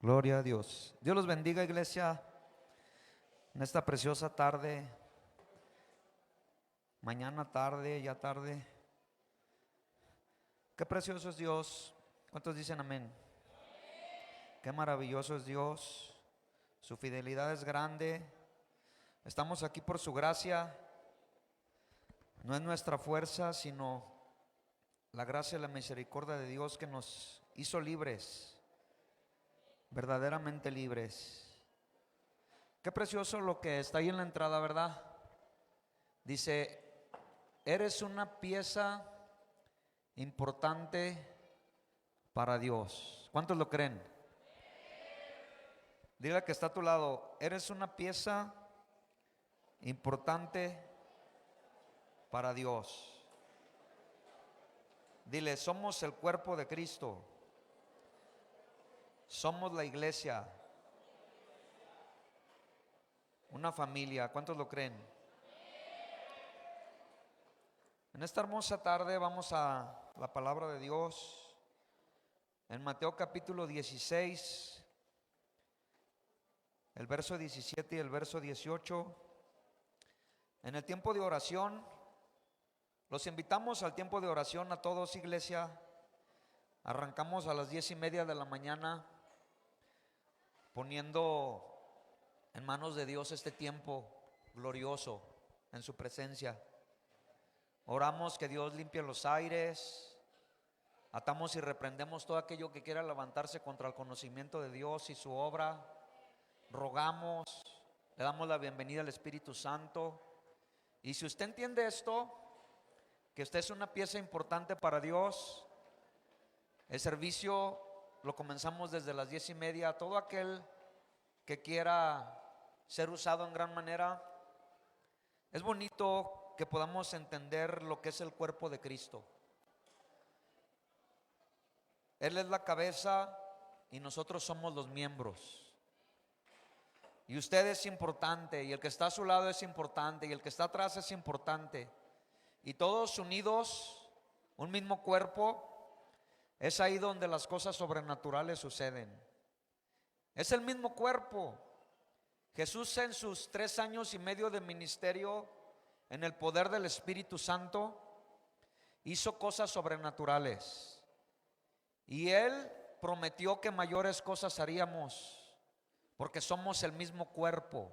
Gloria a Dios. Dios los bendiga, iglesia, en esta preciosa tarde, mañana tarde, ya tarde. Qué precioso es Dios. ¿Cuántos dicen amén? Qué maravilloso es Dios. Su fidelidad es grande. Estamos aquí por su gracia. No es nuestra fuerza, sino la gracia y la misericordia de Dios que nos hizo libres, verdaderamente libres. Qué precioso lo que está ahí en la entrada, ¿verdad? Dice, eres una pieza importante para Dios. ¿Cuántos lo creen? Dile que está a tu lado, eres una pieza importante para Dios. Dile, somos el cuerpo de Cristo. Somos la iglesia. Una familia. ¿Cuántos lo creen? En esta hermosa tarde vamos a la palabra de Dios en Mateo capítulo 16, el verso 17 y el verso 18. En el tiempo de oración, los invitamos al tiempo de oración a todos, iglesia. Arrancamos a las 10:30 de la mañana, poniendo en manos de Dios este tiempo glorioso en su presencia. Oramos que Dios limpie los aires, atamos y reprendemos todo aquello que quiera levantarse contra el conocimiento de Dios y su obra. Rogamos, le damos la bienvenida al Espíritu Santo. Y si usted entiende esto, que usted es una pieza importante para Dios, el servicio lo comenzamos desde las 10:30. Todo aquel que quiera ser usado en gran manera, es bonito que podamos entender lo que es el cuerpo de Cristo. Él es la cabeza y nosotros somos los miembros. Y usted es importante, y el que está a su lado es importante, y el que está atrás es importante. Y todos unidos, un mismo cuerpo, es ahí donde las cosas sobrenaturales suceden. Es el mismo cuerpo. Jesús en sus 3 años y medio de ministerio, en el poder del Espíritu Santo, hizo cosas sobrenaturales. Y Él prometió que mayores cosas haríamos, porque somos el mismo cuerpo,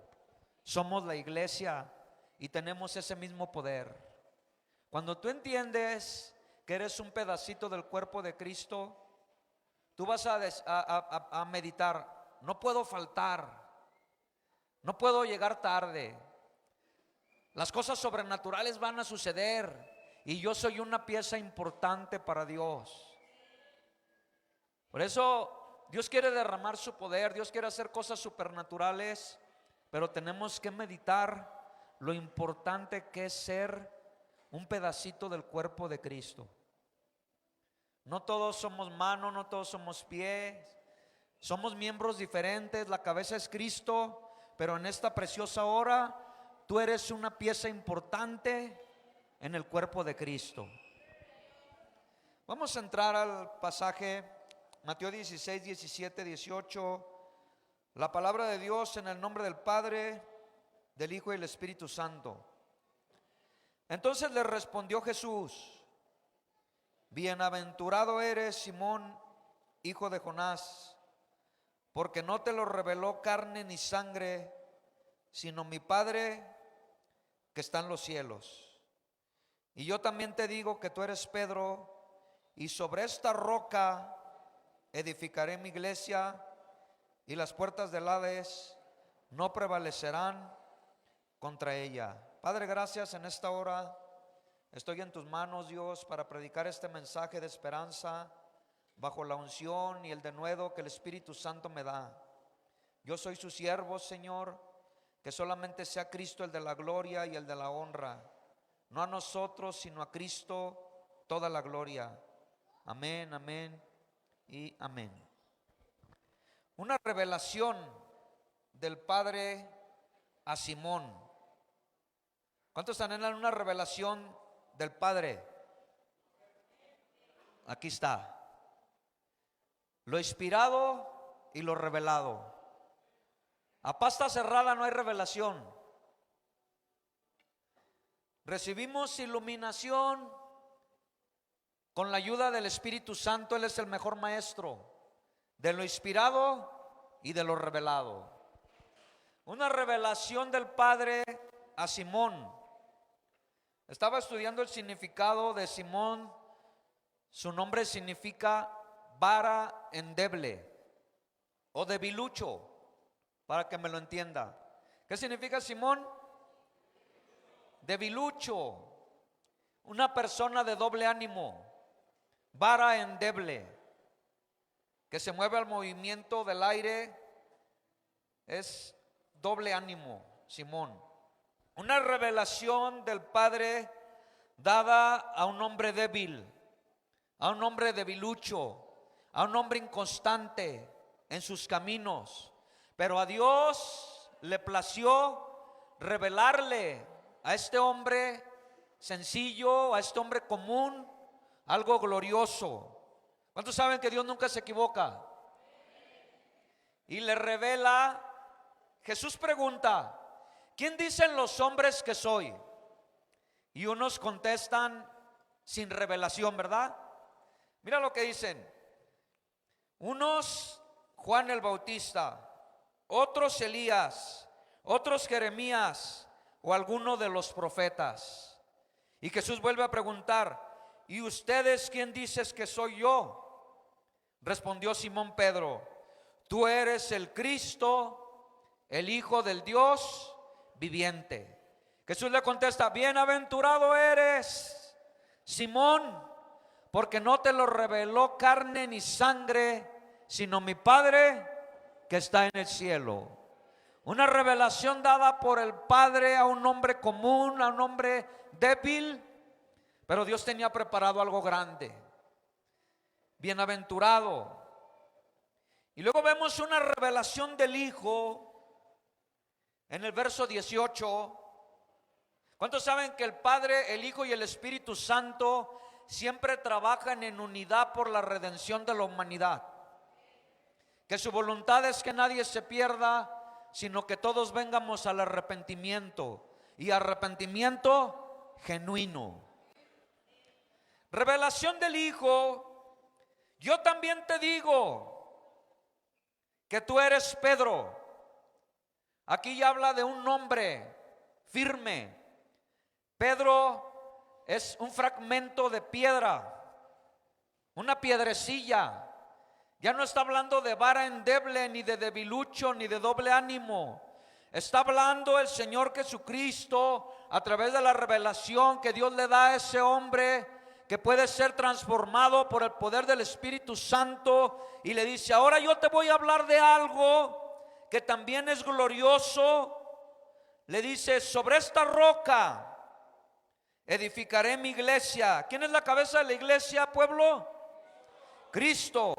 somos la iglesia y tenemos ese mismo poder. Cuando tú entiendes que eres un pedacito del cuerpo de Cristo, tú vas a meditar, no puedo faltar, no puedo llegar tarde, las cosas sobrenaturales van a suceder y yo soy una pieza importante para Dios. Por eso Dios quiere derramar su poder, Dios quiere hacer cosas supernaturales, pero tenemos que meditar lo importante que es ser un pedacito del cuerpo de Cristo. No todos somos mano, no todos somos pies, somos miembros diferentes, la cabeza es Cristo, pero en esta preciosa hora tú eres una pieza importante en el cuerpo de Cristo. Vamos a entrar al pasaje Mateo 16, 17, 18. La palabra de Dios en el nombre del Padre, del Hijo y del Espíritu Santo. Entonces le respondió Jesús: bienaventurado eres, Simón, hijo de Jonás, porque no te lo reveló carne ni sangre, sino mi Padre que está en los cielos. Y yo también te digo que tú eres Pedro, y sobre esta roca edificaré mi iglesia, y las puertas del Hades no prevalecerán contra ella. Padre, gracias. En esta hora estoy en tus manos, Dios, para predicar este mensaje de esperanza bajo la unción y el denuedo que el Espíritu Santo me da. Yo soy su siervo, Señor, que solamente sea Cristo el de la gloria y el de la honra, no a nosotros, sino a Cristo toda la gloria. Amén, amén y amén. Una revelación del Padre a Simón. ¿Cuántos anhelan una revelación del Padre? Aquí está. Lo inspirado y lo revelado. A pasta cerrada no hay revelación. Recibimos iluminación con la ayuda del Espíritu Santo. Él es el mejor maestro de lo inspirado y de lo revelado. Una revelación del Padre a Simón. Estaba estudiando el significado de Simón. Su nombre significa vara endeble o debilucho, para que me lo entienda. ¿Qué significa Simón? Debilucho, una persona de doble ánimo. Vara endeble, que se mueve al movimiento del aire, es doble ánimo, Simón. Una revelación del Padre dada a un hombre débil, a un hombre debilucho, a un hombre inconstante en sus caminos. Pero a Dios le plació revelarle a este hombre sencillo, a este hombre común, algo glorioso. ¿Cuántos saben que Dios nunca se equivoca? Y le revela. Jesús pregunta: ¿quién dicen los hombres que soy? Y unos contestan sin revelación, ¿verdad? Mira lo que dicen. Unos Juan el Bautista, otros Elías, otros Jeremías o alguno de los profetas. Y Jesús vuelve a preguntar: ¿y ustedes quién dices que soy yo? Respondió Simón Pedro: tú eres el Cristo, el Hijo del Dios viviente. Jesús le contesta: bienaventurado eres, Simón, porque no te lo reveló carne ni sangre, sino mi Padre que está en el cielo. Una revelación dada por el Padre a un hombre común, a un hombre débil, pero Dios tenía preparado algo grande. Bienaventurado. Y luego vemos una revelación del Hijo en el verso 18. ¿Cuántos saben que el Padre, el Hijo y el Espíritu Santo siempre trabajan en unidad por la redención de la humanidad? Que su voluntad es que nadie se pierda, sino que todos vengamos al arrepentimiento, y arrepentimiento genuino. Revelación del Hijo: yo también te digo que tú eres Pedro. Aquí ya habla de un nombre firme. Pedro es un fragmento de piedra, una piedrecilla. Ya no está hablando de vara endeble, ni de debilucho, ni de doble ánimo. Está hablando el Señor Jesucristo a través de la revelación que Dios le da a ese hombre, que puede ser transformado por el poder del Espíritu Santo, y le dice: ahora yo te voy a hablar de algo que también es glorioso. Le dice: sobre esta roca edificaré mi iglesia. ¿Quién es la cabeza de la iglesia, pueblo? Cristo.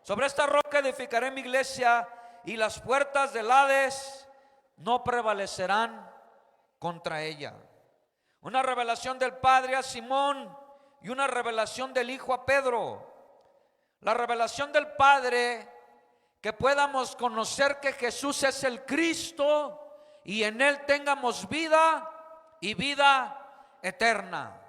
Sobre esta roca edificaré mi iglesia, y las puertas del Hades no prevalecerán contra ella. Una revelación del Padre a Simón y una revelación del Hijo a Pedro. La revelación del Padre, que podamos conocer que Jesús es el Cristo y en Él tengamos vida y vida eterna.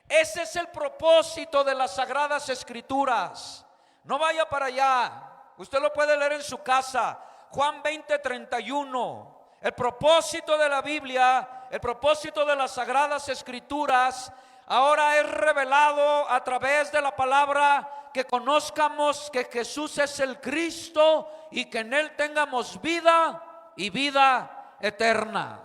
Ese es el propósito de las Sagradas Escrituras. No vaya para allá, usted lo puede leer en su casa. Juan 20:31. El propósito de la Biblia, el propósito de las Sagradas Escrituras, ahora es revelado a través de la palabra, que conozcamos que Jesús es el Cristo y que en Él tengamos vida y vida eterna.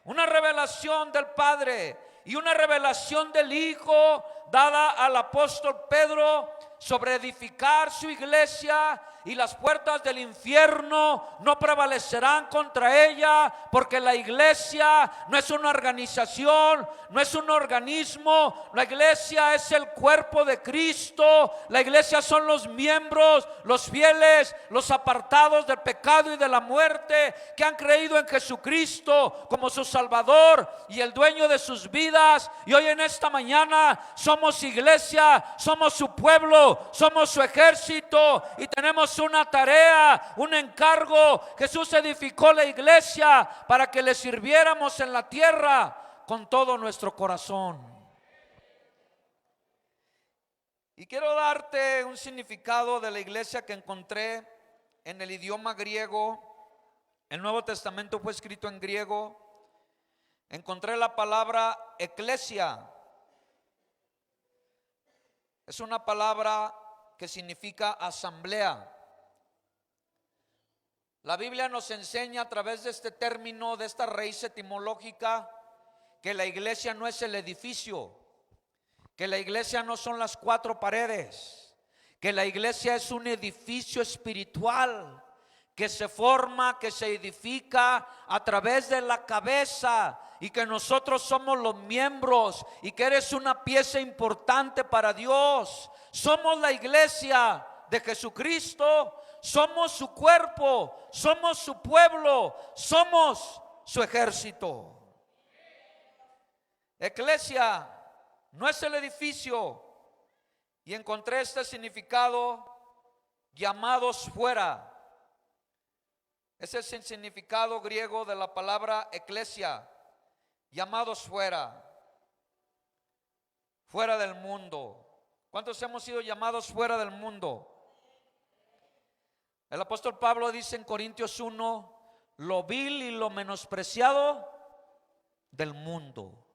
Una revelación del Padre y una revelación del Hijo dada al apóstol Pedro sobre edificar su iglesia, y las puertas del infierno no prevalecerán contra ella, porque la iglesia no es una organización, no es un organismo. La iglesia es el cuerpo de Cristo. La iglesia son los miembros, los fieles, los apartados del pecado y de la muerte, que han creído en Jesucristo como su Salvador y el dueño de sus vidas. Y hoy en esta mañana somos iglesia, somos su pueblo, pueblo, somos su ejército y tenemos una tarea, un encargo. Jesús edificó la iglesia para que le sirviéramos en la tierra con todo nuestro corazón. Y quiero darte un significado de la iglesia que encontré en el idioma griego. El Nuevo Testamento fue escrito en griego. Encontré la palabra eclesia. Es una palabra que significa asamblea. La Biblia nos enseña a través de este término, de esta raíz etimológica, que la iglesia no es el edificio, que la iglesia no son las cuatro paredes, que la iglesia es un edificio espiritual que se forma, que se edifica a través de la cabeza, y que nosotros somos los miembros y que eres una pieza importante para Dios. Somos la iglesia de Jesucristo, somos su cuerpo, somos su pueblo, somos su ejército. Eclesia no es el edificio, y encontré este significado: llamados fuera. Ese es el significado griego de la palabra eclesia. Llamados fuera, fuera del mundo. ¿Cuántos hemos sido llamados fuera del mundo? El apóstol Pablo dice en Corintios 1: lo vil y lo menospreciado del mundo.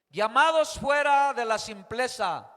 Llamados fuera de la simpleza,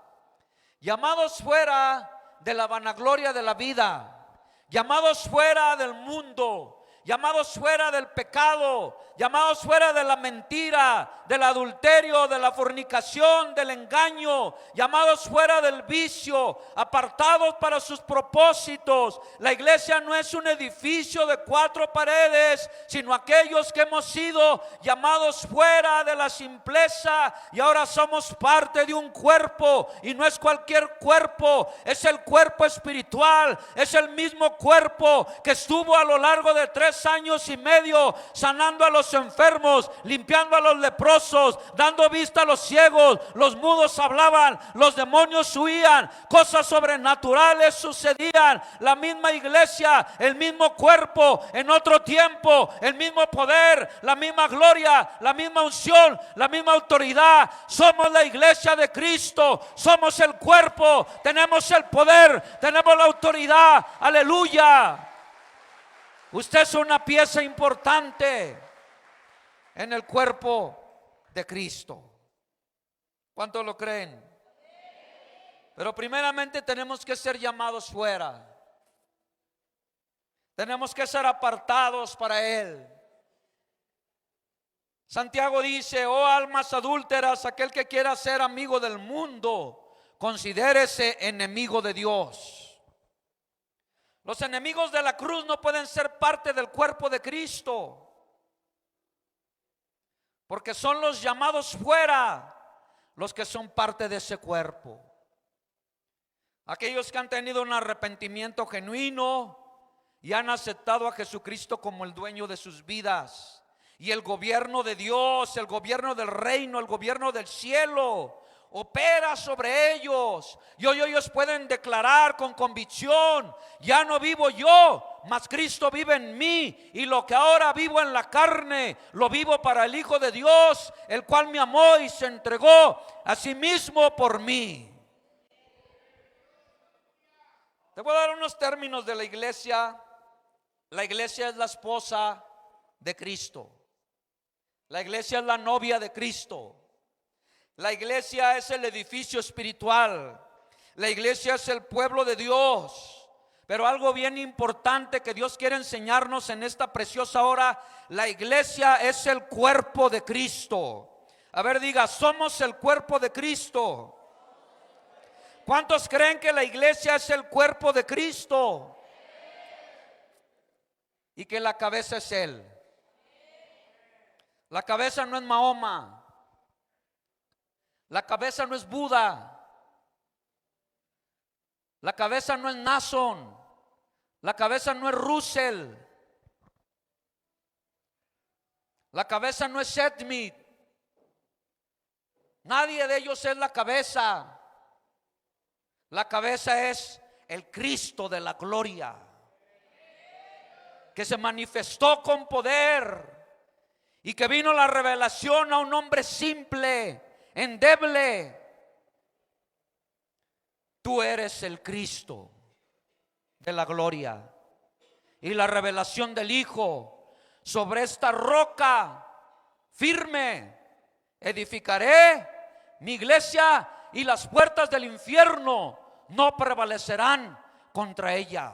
llamados fuera de la vanagloria de la vida, llamados fuera del mundo, llamados fuera del pecado, llamados fuera de la mentira, del adulterio, de la fornicación, del engaño, llamados fuera del vicio, apartados para sus propósitos. La iglesia no es un edificio de cuatro paredes, sino aquellos que hemos sido llamados fuera de la simpleza y ahora somos parte de un cuerpo, y no es cualquier cuerpo, es el cuerpo espiritual, es el mismo cuerpo que estuvo a lo largo de 3 años y medio sanando a los enfermos, limpiando a los leprosos, dando vista a los ciegos, los mudos hablaban, los demonios huían, cosas sobrenaturales sucedían. La misma iglesia, el mismo cuerpo, en otro tiempo, el mismo poder, la misma gloria, la misma unción, la misma autoridad. Somos la iglesia de Cristo, somos el cuerpo, tenemos el poder, tenemos la autoridad. Aleluya. Usted es una pieza importante en el cuerpo de Cristo. ¿Cuántos lo creen? Pero primeramente tenemos que ser llamados fuera. Tenemos que ser apartados para Él. Santiago dice: oh almas adúlteras, aquel que quiera ser amigo del mundo, considérese enemigo de Dios. Los enemigos de la cruz no pueden ser parte del cuerpo de Cristo, porque son los llamados fuera los que son parte de ese cuerpo. Aquellos que han tenido un arrepentimiento genuino y han aceptado a Jesucristo como el dueño de sus vidas, y el gobierno de Dios, el gobierno del reino, el gobierno del cielo opera sobre ellos, y hoy ellos pueden declarar con convicción: ya no vivo yo, mas Cristo vive en mí, y lo que ahora vivo en la carne, lo vivo para el Hijo de Dios, el cual me amó y se entregó a sí mismo por mí. Te voy a dar unos términos de la iglesia. La iglesia es la esposa de Cristo. La iglesia es la novia de Cristo. La iglesia es el edificio espiritual. La iglesia es el pueblo de Dios. Pero algo bien importante que Dios quiere enseñarnos en esta preciosa hora: la iglesia es el cuerpo de Cristo. A ver, diga: somos el cuerpo de Cristo. ¿Cuántos creen que la iglesia es el cuerpo de Cristo? Y que la cabeza es Él. La cabeza no es Mahoma. La cabeza no es Buda. La cabeza no es Nason. La cabeza no es Russell. La cabeza no es Smith. Nadie de ellos es la cabeza. La cabeza es el Cristo de la gloria, que se manifestó con poder y que vino la revelación a un hombre simple, endeble. Tú eres el Cristo de la gloria. Y la revelación del Hijo: sobre esta roca firme edificaré mi iglesia, y las puertas del infierno no prevalecerán contra ella.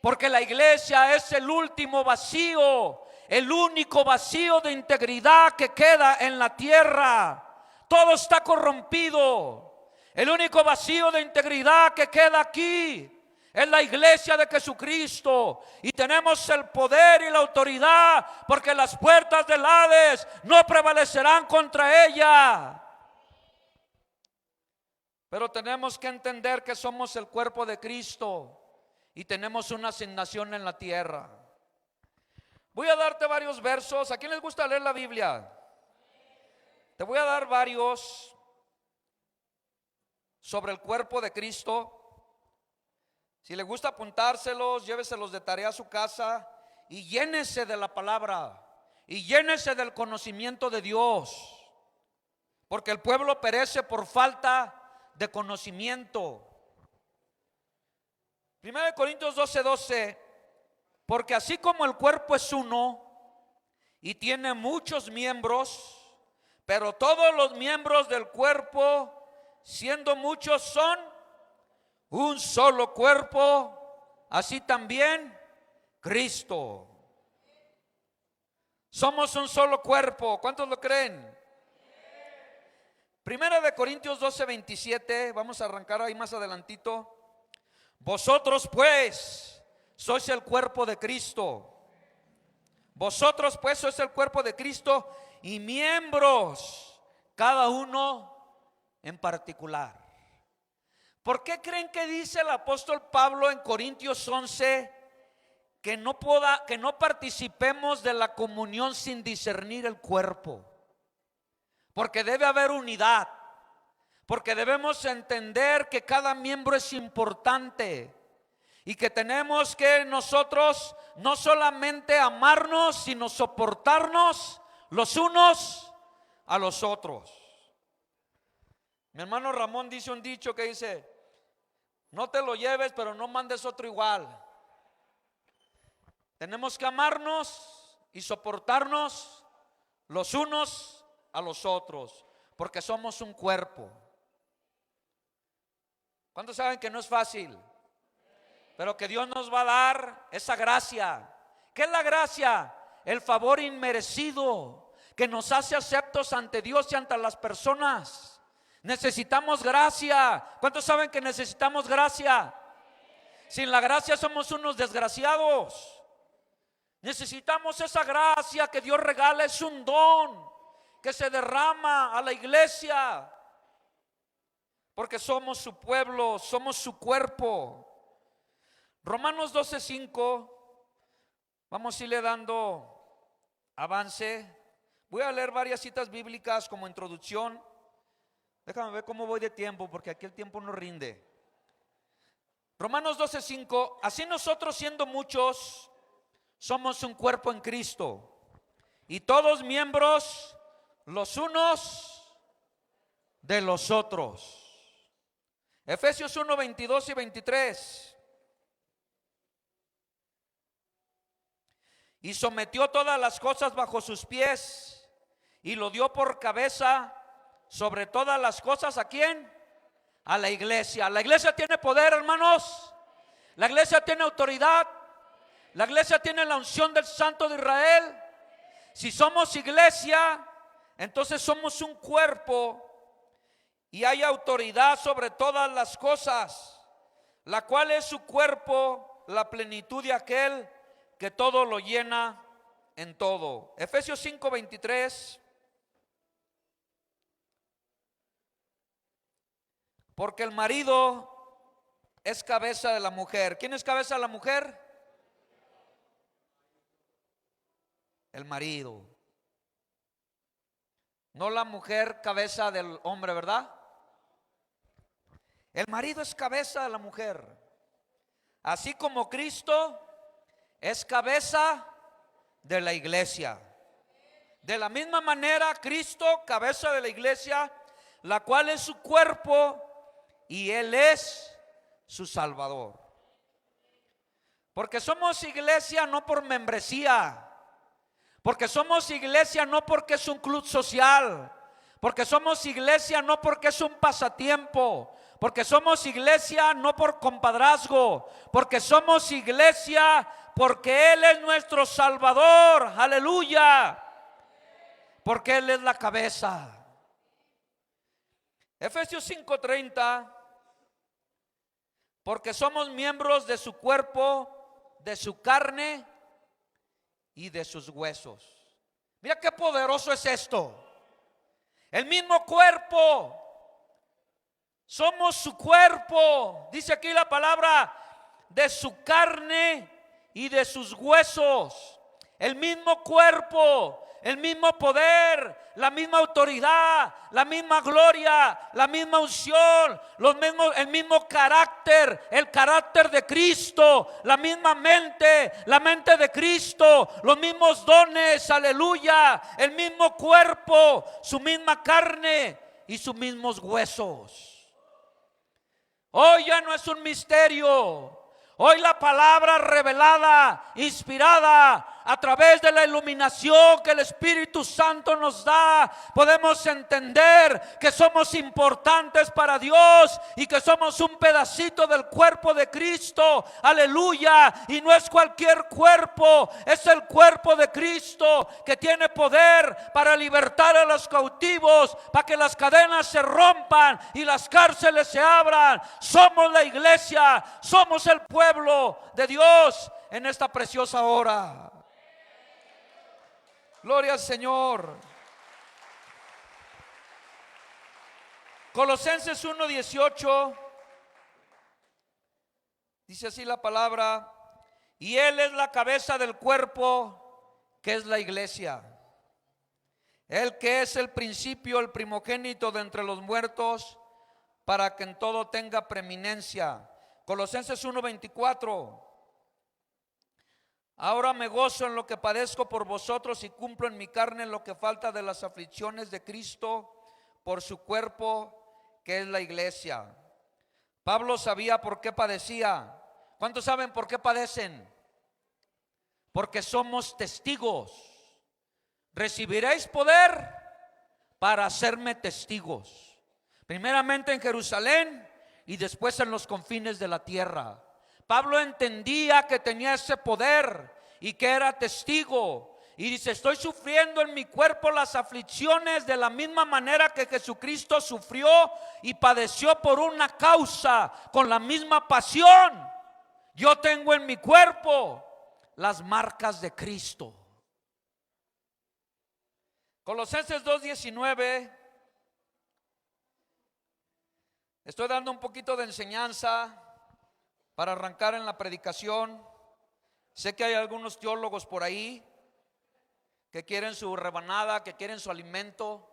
Porque la iglesia es el último vacío, el único vacío de integridad que queda en la tierra. Todo está corrompido. El único vacío de integridad que queda aquí es la iglesia de Jesucristo, y tenemos el poder y la autoridad, porque las puertas del Hades no prevalecerán contra ella. Pero tenemos que entender que somos el cuerpo de Cristo y tenemos una asignación en la tierra. Voy a darte varios versos. ¿A quién les gusta leer la Biblia? Te voy a dar varios sobre el cuerpo de Cristo. Si le gusta apuntárselos, lléveselos de tarea a su casa y llénese de la palabra y llénese del conocimiento de Dios, porque el pueblo perece por falta de conocimiento. 1 Corintios 12:12, porque así como el cuerpo es uno y tiene muchos miembros, pero todos los miembros del cuerpo, siendo muchos, son un solo cuerpo, así también Cristo. Somos un solo cuerpo. ¿Cuántos lo creen? 1 Corintios 12:27, vamos a arrancar ahí más adelantito. Vosotros pues sois el cuerpo de Cristo. Vosotros pues sois el cuerpo de Cristo y miembros, cada uno en particular. ¿Por qué creen que dice el apóstol Pablo en Corintios 11 que no participemos de la comunión sin discernir el cuerpo? Porque debe haber unidad, porque debemos entender que cada miembro es importante y que tenemos que nosotros no solamente amarnos, sino soportarnos los unos a los otros. Mi hermano Ramón dice un dicho que dice: no te lo lleves, pero no mandes otro igual. Tenemos que amarnos y soportarnos los unos a los otros, porque somos un cuerpo. ¿Cuántos saben que no es fácil? Pero que Dios nos va a dar esa gracia. ¿Qué es la gracia? El favor inmerecido que nos hace aceptos ante Dios y ante las personas. Necesitamos gracia. ¿Cuántos saben que necesitamos gracia? Sin la gracia somos unos desgraciados. Necesitamos esa gracia que Dios regala. Es un don que se derrama a la iglesia, porque somos su pueblo, somos su cuerpo. Romanos 12:5. Vamos a irle dando avance. Voy a leer varias citas bíblicas como introducción. Déjame ver cómo voy de tiempo, porque aquí el tiempo no rinde. Romanos 12:5. Así nosotros, siendo muchos, somos un cuerpo en Cristo, y todos miembros los unos de los otros. Efesios 1:22 y 23. Y sometió todas las cosas bajo sus pies, y lo dio por cabeza sobre todas las cosas. ¿A quién? A la iglesia. La iglesia tiene poder, hermanos. La iglesia tiene autoridad. La iglesia tiene la unción del Santo de Israel. Si somos iglesia, entonces somos un cuerpo, y hay autoridad sobre todas las cosas, la cual es su cuerpo, la plenitud de aquel que todo lo llena en todo. Efesios 5:23. Porque el marido es cabeza de la mujer. ¿Quién es cabeza de la mujer? El marido. No la mujer cabeza del hombre, ¿verdad? El marido es cabeza de la mujer, así como Cristo es cabeza de la iglesia. De la misma manera, Cristo, cabeza de la iglesia, la cual es su cuerpo y Él es su Salvador. Porque somos iglesia no por membresía, porque somos iglesia no porque es un club social, porque somos iglesia no porque es un pasatiempo, porque somos iglesia no por compadrazgo, porque somos iglesia porque Él es nuestro Salvador, aleluya, porque Él es la cabeza. Efesios 5:30, porque somos miembros de su cuerpo, de su carne y de sus huesos. Mira qué poderoso es esto. El mismo cuerpo, somos su cuerpo, dice aquí la palabra, de su carne y de sus huesos. El mismo cuerpo, el mismo poder, la misma autoridad, la misma gloria, la misma unción, el mismo carácter, el carácter de Cristo, la misma mente, la mente de Cristo, los mismos dones, aleluya, el mismo cuerpo, su misma carne y sus mismos huesos. Hoy ya no es un misterio. Hoy la palabra revelada, inspirada a través de la iluminación que el Espíritu Santo nos da, podemos entender que somos importantes para Dios y que somos un pedacito del cuerpo de Cristo, aleluya, y no es cualquier cuerpo, es el cuerpo de Cristo que tiene poder para libertar a los cautivos, para que las cadenas se rompan y las cárceles se abran. Somos la iglesia, somos el pueblo de Dios en esta preciosa hora. Gloria al Señor. Colosenses 1:18 dice así la palabra: y Él es la cabeza del cuerpo, que es la iglesia. Él que es el principio, el primogénito de entre los muertos, para que en todo tenga preeminencia. Colosenses 1:24: ahora me gozo en lo que padezco por vosotros y cumplo en mi carne lo que falta de las aflicciones de Cristo por su cuerpo, que es la iglesia. Pablo sabía por qué padecía. ¿Cuántos saben por qué padecen? Porque somos testigos. Recibiréis poder para hacerme testigos, primeramente en Jerusalén y después en los confines de la tierra. Pablo entendía que tenía ese poder y que era testigo. Y dice: estoy sufriendo en mi cuerpo las aflicciones de la misma manera que Jesucristo sufrió y padeció por una causa con la misma pasión. Yo tengo en mi cuerpo las marcas de Cristo. Colosenses 2:19. Estoy dando un poquito de enseñanza para arrancar en la predicación. Sé que hay algunos teólogos por ahí que quieren su rebanada, que quieren su alimento,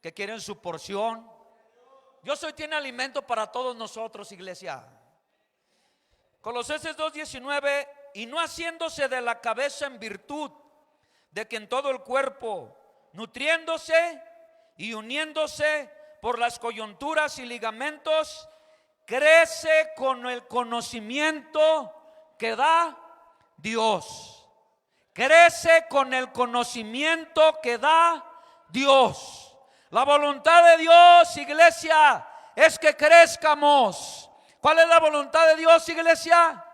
que quieren su porción. Dios hoy tiene alimento para todos nosotros, iglesia. Colosenses 2:19: y no haciéndose de la cabeza en virtud de que en todo el cuerpo, nutriéndose y uniéndose por las coyunturas y ligamentos, crece con el conocimiento que da Dios. Crece con el conocimiento que da Dios. La voluntad de Dios, iglesia, es que crezcamos. ¿Cuál es la voluntad de Dios, iglesia?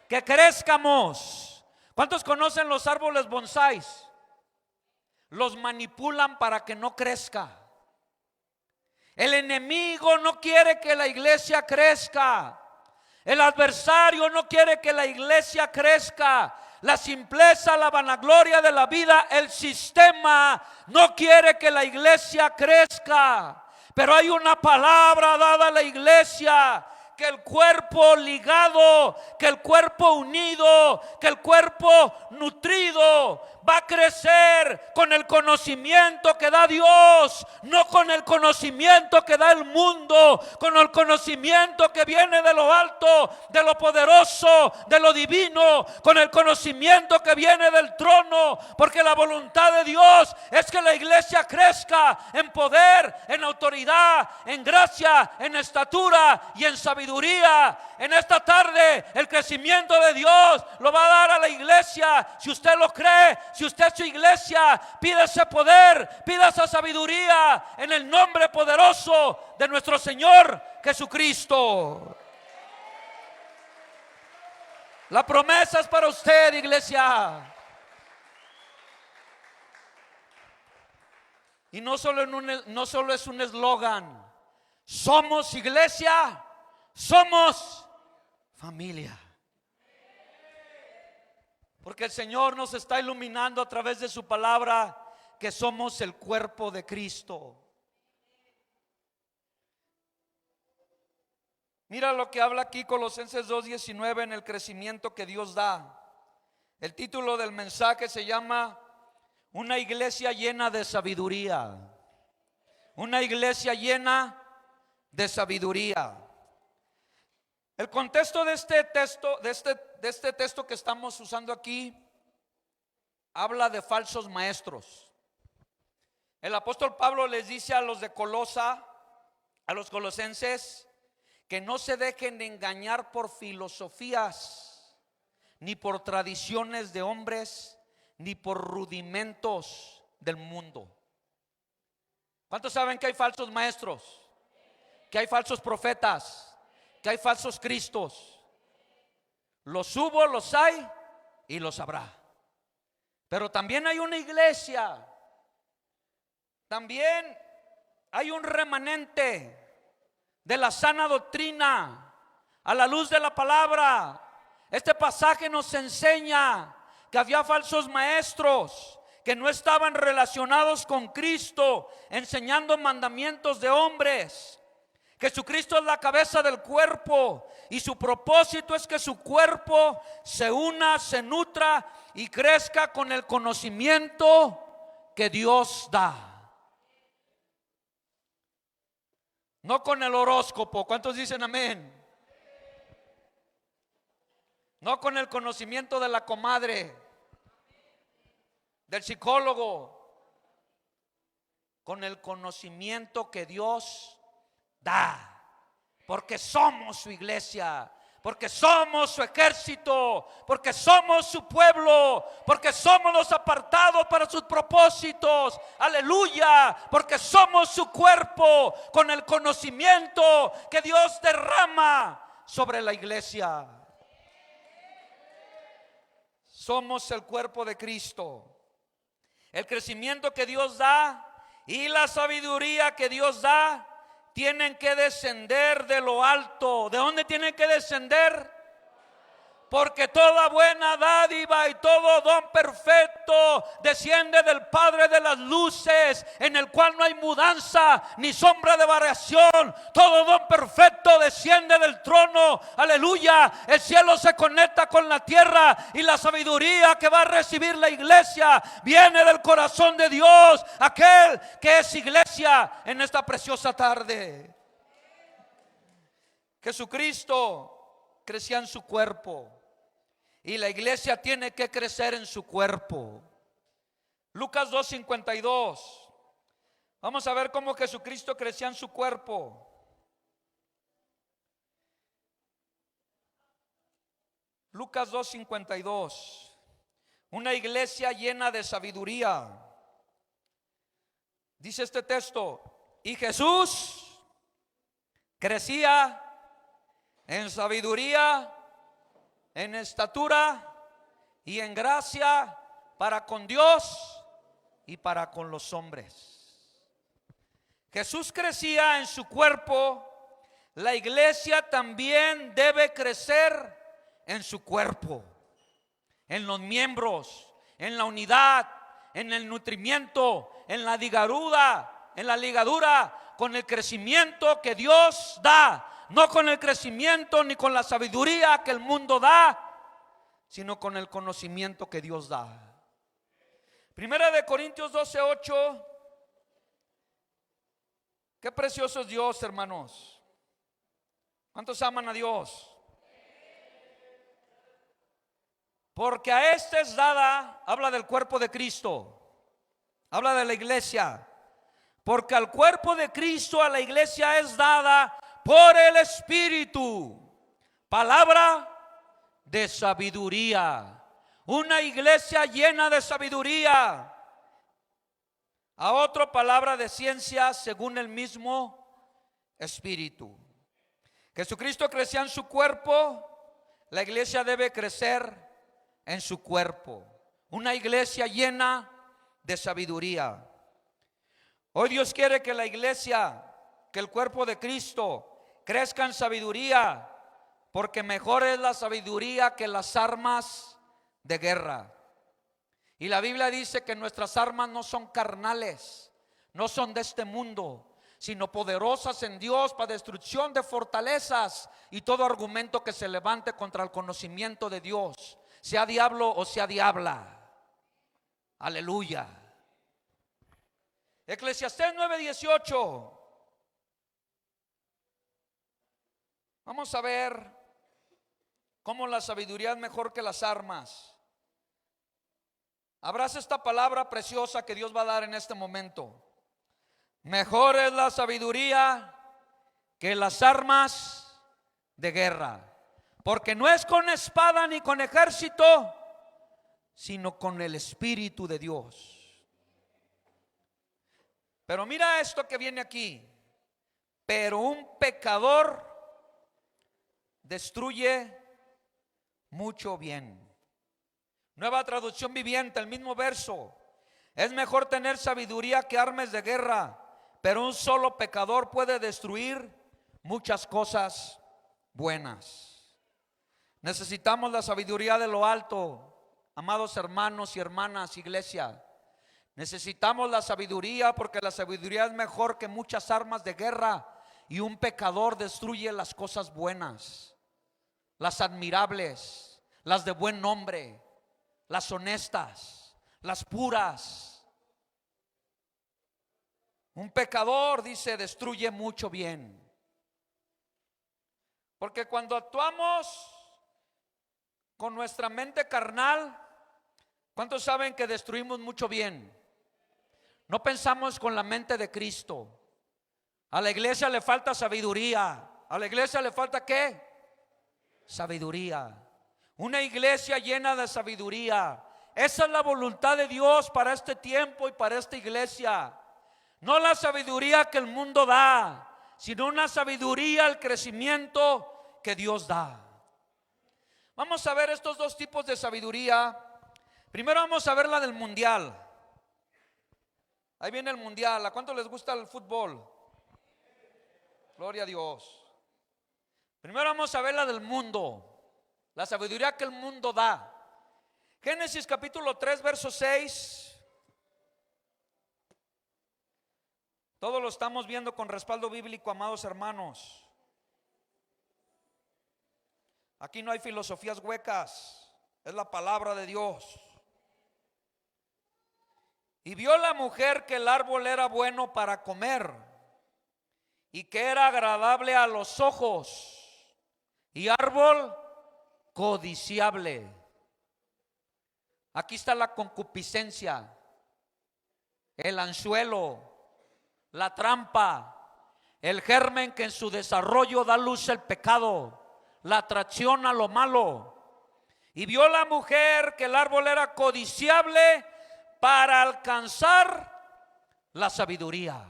Que crezcamos. ¿Cuántos conocen los árboles bonsáis? Los manipulan para que no crezca. El enemigo no quiere que la iglesia crezca. El adversario no quiere que la iglesia crezca. La simpleza, la vanagloria de la vida, el sistema no quiere que la iglesia crezca. Pero hay una palabra dada a la iglesia que el cuerpo ligado, que el cuerpo unido, que el cuerpo nutrido va a crecer con el conocimiento que da Dios, no con el conocimiento que da el mundo, con el conocimiento que viene de lo alto, de lo poderoso, de lo divino, con el conocimiento que viene del trono, porque la voluntad de Dios es que la iglesia crezca en poder, en autoridad, en gracia, en estatura y en sabiduría. En esta tarde el crecimiento de Dios lo va a dar a la iglesia. Si usted lo cree, si usted es su iglesia, pide ese poder, pida esa sabiduría en el nombre poderoso de nuestro Señor Jesucristo. La promesa es para usted, iglesia. Y no solo es un eslogan. Somos iglesia, somos familia. Porque el Señor nos está iluminando a través de su palabra que somos el cuerpo de Cristo. Mira lo que habla aquí Colosenses 2:19 en el crecimiento que Dios da. El título del mensaje se llama Una iglesia llena de sabiduría. Una iglesia llena de sabiduría. El contexto de este texto que estamos usando aquí habla de falsos maestros. El apóstol Pablo les dice a los de Colosa, a los colosenses, que no se dejen engañar por filosofías, ni por tradiciones de hombres, ni por rudimentos del mundo. ¿Cuántos saben que hay falsos maestros? Que hay falsos profetas, que hay falsos cristos. Los hubo, los hay y los habrá. Pero también hay una iglesia, también hay un remanente de la sana doctrina a la luz de la palabra. Este pasaje nos enseña que había falsos maestros que no estaban relacionados con Cristo, enseñando mandamientos de hombres. Jesucristo es la cabeza del cuerpo y su propósito es que su cuerpo se una, se nutra y crezca con el conocimiento que Dios da. No con el horóscopo. ¿Cuántos dicen amén? No con el conocimiento de la comadre, del psicólogo, con el conocimiento que Dios da, porque somos su iglesia, porque somos su ejército, porque somos su pueblo, porque somos los apartados para sus propósitos, aleluya, porque somos su cuerpo, con el conocimiento que Dios derrama sobre la iglesia. Somos el cuerpo de Cristo. El crecimiento que Dios da y la sabiduría que Dios da tienen que descender de lo alto. ¿De dónde tienen que descender? Porque toda buena dádiva y todo don perfecto desciende del Padre de las luces, en el cual no hay mudanza ni sombra de variación. Todo don perfecto desciende del trono, aleluya. El cielo se conecta con la tierra y la sabiduría que va a recibir la iglesia viene del corazón de Dios, aquel que es iglesia en esta preciosa tarde. Jesucristo crecía en su cuerpo y la iglesia tiene que crecer en su cuerpo. Lucas 2:52. Vamos a ver cómo Jesucristo crecía en su cuerpo. Lucas 2:52. Una iglesia llena de sabiduría. Dice este texto: y Jesús crecía en sabiduría, en estatura y en gracia para con Dios y para con los hombres. Jesús crecía en su cuerpo. La iglesia también debe crecer en su cuerpo, en los miembros, en la unidad, en el nutrimiento, en la ligadura, con el crecimiento que Dios da. no con el crecimiento ni con la sabiduría que el mundo da, sino con el conocimiento que Dios da. Primera de Corintios 12:8. Qué precioso es Dios, hermanos. ¿Cuántos aman a Dios? Porque a este es dada, habla del cuerpo de Cristo, habla de la iglesia. Porque al cuerpo de Cristo, a la iglesia, es dada por el Espíritu palabra de sabiduría. Una iglesia llena de sabiduría. A otra palabra de ciencia según el mismo Espíritu. Jesucristo crecía en su cuerpo, la iglesia debe crecer en su cuerpo. Una iglesia llena de sabiduría. Hoy Dios quiere que la iglesia, que el cuerpo de Cristo crezca en sabiduría, porque mejor es la sabiduría que las armas de guerra. Y la Biblia dice que nuestras armas no son carnales, no son de este mundo, sino poderosas en Dios para destrucción de fortalezas y todo argumento que se levante contra el conocimiento de Dios, sea diablo o sea diabla. Aleluya. Eclesiastés 9:18. Vamos a ver cómo la sabiduría es mejor que las armas. Abraza esta palabra preciosa que Dios va a dar en este momento. Mejor es la sabiduría que las armas de guerra, porque no es con espada ni con ejército, sino con el Espíritu de Dios. Pero mira esto que viene aquí. Pero un pecador destruye mucho bien. Nueva traducción viviente, el mismo verso. Es mejor tener sabiduría que armas de guerra, pero un solo pecador puede destruir muchas cosas buenas. Necesitamos la sabiduría de lo alto, amados hermanos y hermanas, iglesia. Necesitamos la sabiduría porque la sabiduría es mejor que muchas armas de guerra, y un pecador destruye las cosas buenas, las admirables, las de buen nombre, las honestas, las puras. Un pecador, dice, destruye mucho bien. Porque cuando actuamos con nuestra mente carnal, ¿cuántos saben que destruimos mucho bien? No pensamos con la mente de Cristo. A la iglesia le falta sabiduría. A la iglesia le falta ¿qué? Sabiduría. Una iglesia llena de sabiduría. Esa es la voluntad de Dios para este tiempo y para esta iglesia. No la sabiduría que el mundo da, sino una sabiduría, el crecimiento que Dios da. Vamos a ver estos dos tipos de sabiduría. Primero vamos a ver la del mundial. Ahí viene el mundial. ¿A cuánto les gusta el fútbol? Gloria a Dios. Primero vamos a ver la del mundo. La sabiduría que el mundo da. Génesis capítulo 3 verso 6. Todo lo estamos viendo con respaldo bíblico, amados hermanos. Aquí no hay filosofías huecas, es la palabra de Dios. Y vio la mujer que el árbol era bueno para comer y que era agradable a los ojos y árbol codiciable. Aquí está la concupiscencia, el anzuelo, la trampa, el germen que en su desarrollo da luz el pecado, la atracción a lo malo. Y vio la mujer que el árbol era codiciable para alcanzar la sabiduría.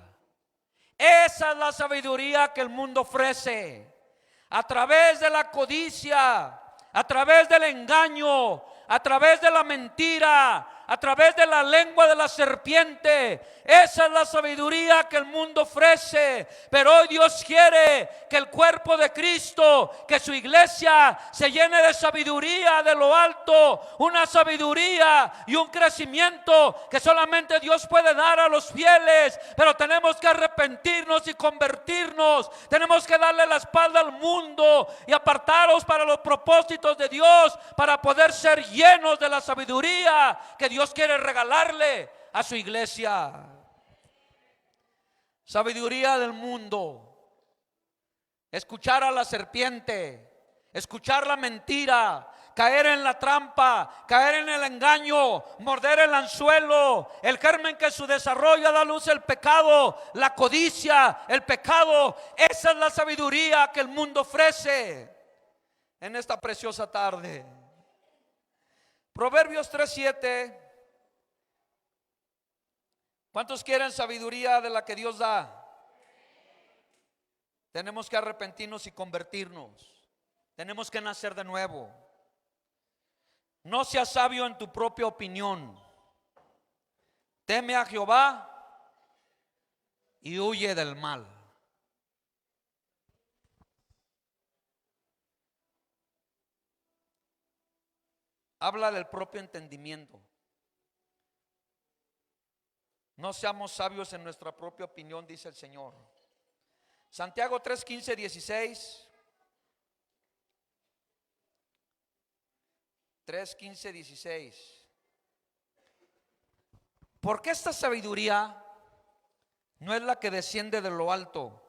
Esa es la sabiduría que el mundo ofrece. A través de la codicia, a través del engaño, a través de la mentira, a través de la lengua de la serpiente. Esa es la sabiduría que el mundo ofrece. Pero hoy Dios quiere que el cuerpo de Cristo, que su iglesia se llene de sabiduría de lo alto, una sabiduría y un crecimiento que solamente Dios puede dar a los fieles. Pero tenemos que arrepentirnos y convertirnos. Tenemos que darle la espalda al mundo y apartarnos para los propósitos de Dios, para poder ser llenos de la sabiduría que Dios quiere regalarle a su iglesia. Sabiduría del mundo: escuchar a la serpiente, escuchar la mentira, caer en la trampa, caer en el engaño, morder el anzuelo, el germen que su desarrollo da luz el pecado, la codicia, el pecado. Esa es la sabiduría que el mundo ofrece en esta preciosa tarde. Proverbios 3:7. ¿Cuántos quieren sabiduría de la que Dios da? Tenemos que arrepentirnos y convertirnos. Tenemos que nacer de nuevo. No seas sabio en tu propia opinión. Teme a Jehová y huye del mal. Habla del propio entendimiento. No seamos sabios en nuestra propia opinión, dice el Señor. Santiago 3:15, 16. 3:15, 16. Porque esta sabiduría no es la que desciende de lo alto,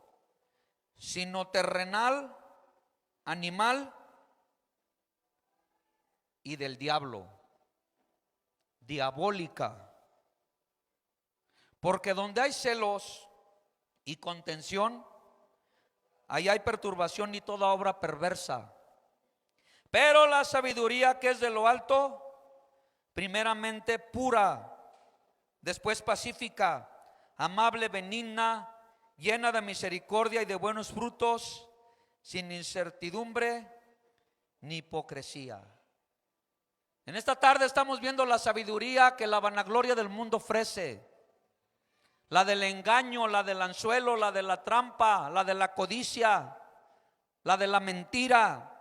sino terrenal, animal y del diablo, diabólica. Porque donde hay celos y contención, ahí hay perturbación y toda obra perversa. Pero la sabiduría que es de lo alto, primeramente pura, después pacífica, amable, benigna, llena de misericordia y de buenos frutos, sin incertidumbre ni hipocresía. En esta tarde estamos viendo la sabiduría que la vanagloria del mundo ofrece. La del engaño, la del anzuelo, la de la trampa, la de la codicia, la de la mentira,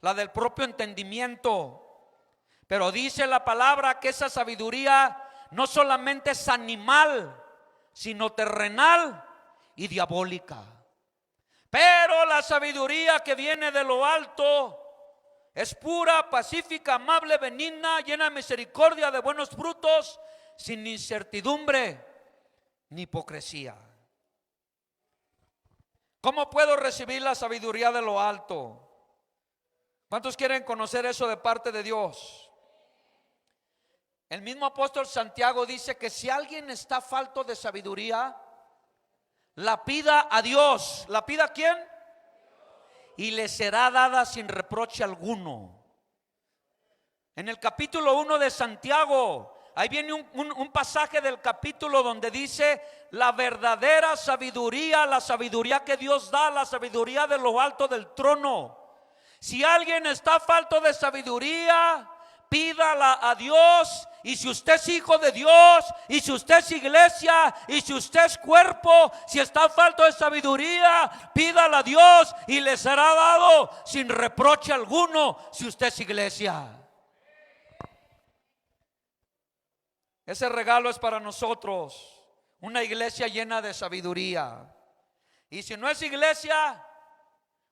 la del propio entendimiento. Pero dice la palabra que esa sabiduría no solamente es animal, sino terrenal y diabólica. Pero la sabiduría que viene de lo alto es pura, pacífica, amable, benigna, llena de misericordia, de buenos frutos, sin incertidumbre ni hipocresía. ¿Cómo puedo recibir la sabiduría de lo alto? ¿Cuántos quieren conocer eso de parte de Dios? El mismo apóstol Santiago dice que si alguien está falto de sabiduría, la pida a Dios. ¿La pida a quién? Y le será dada sin reproche alguno. En el capítulo 1 de Santiago, ahí viene un pasaje del capítulo donde dice la verdadera sabiduría, la sabiduría que Dios da, la sabiduría de lo alto del trono. Si alguien está falto de sabiduría, pídala a Dios. Y si usted es hijo de Dios, y si usted es iglesia, y si usted es cuerpo, si está falto de sabiduría, pídala a Dios y le será dado sin reproche alguno si usted es iglesia. Ese regalo es para nosotros, una iglesia llena de sabiduría. Y si no es iglesia,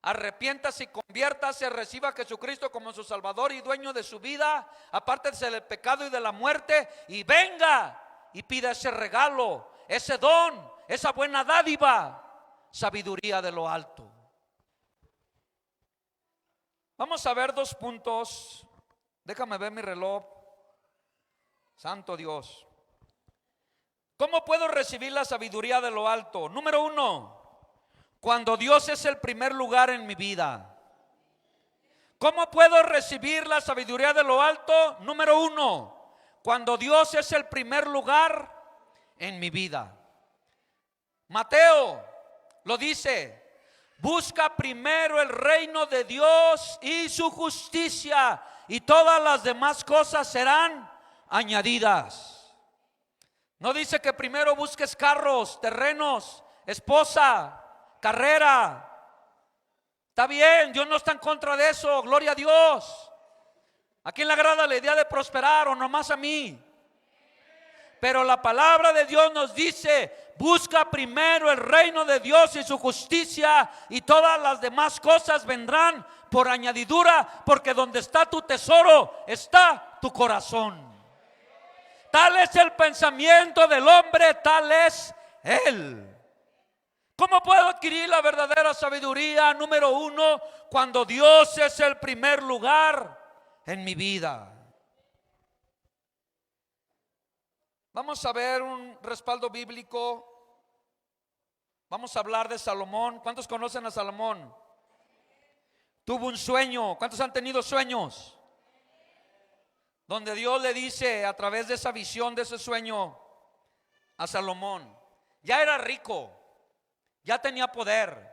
arrepiéntase y conviértase, reciba a Jesucristo como su Salvador y dueño de su vida, apártese del pecado y de la muerte y venga y pida ese regalo, ese don, esa buena dádiva, sabiduría de lo alto. Vamos a ver 2 puntos. Déjame ver mi reloj. Santo Dios. ¿Cómo puedo recibir la sabiduría de lo alto? Número 1. Cuando Dios es el primer lugar en mi vida. ¿Cómo puedo recibir la sabiduría de lo alto? Número 1, cuando Dios es el primer lugar en mi vida. Mateo lo dice: busca primero el reino de Dios y su justicia, y todas las demás cosas serán añadidas. No dice que primero busques carros, terrenos, esposa, carrera. Está bien, Dios no está en contra de eso, gloria a Dios. ¿A quién le agrada la idea de prosperar o nomás a mí? Pero la palabra de Dios nos dice: busca primero el reino de Dios y su justicia, y todas las demás cosas vendrán por añadidura, porque donde está tu tesoro está tu corazón. Tal es el pensamiento del hombre, tal es él. ¿Cómo puedo adquirir la verdadera sabiduría? Número uno, cuando Dios es el primer lugar en mi vida. Vamos a ver un respaldo bíblico. Vamos a hablar de Salomón. ¿Cuántos conocen a Salomón? Tuvo un sueño. ¿Cuántos han tenido sueños? Donde Dios le dice a través de esa visión, de ese sueño, a Salomón: ya era rico, ya tenía poder,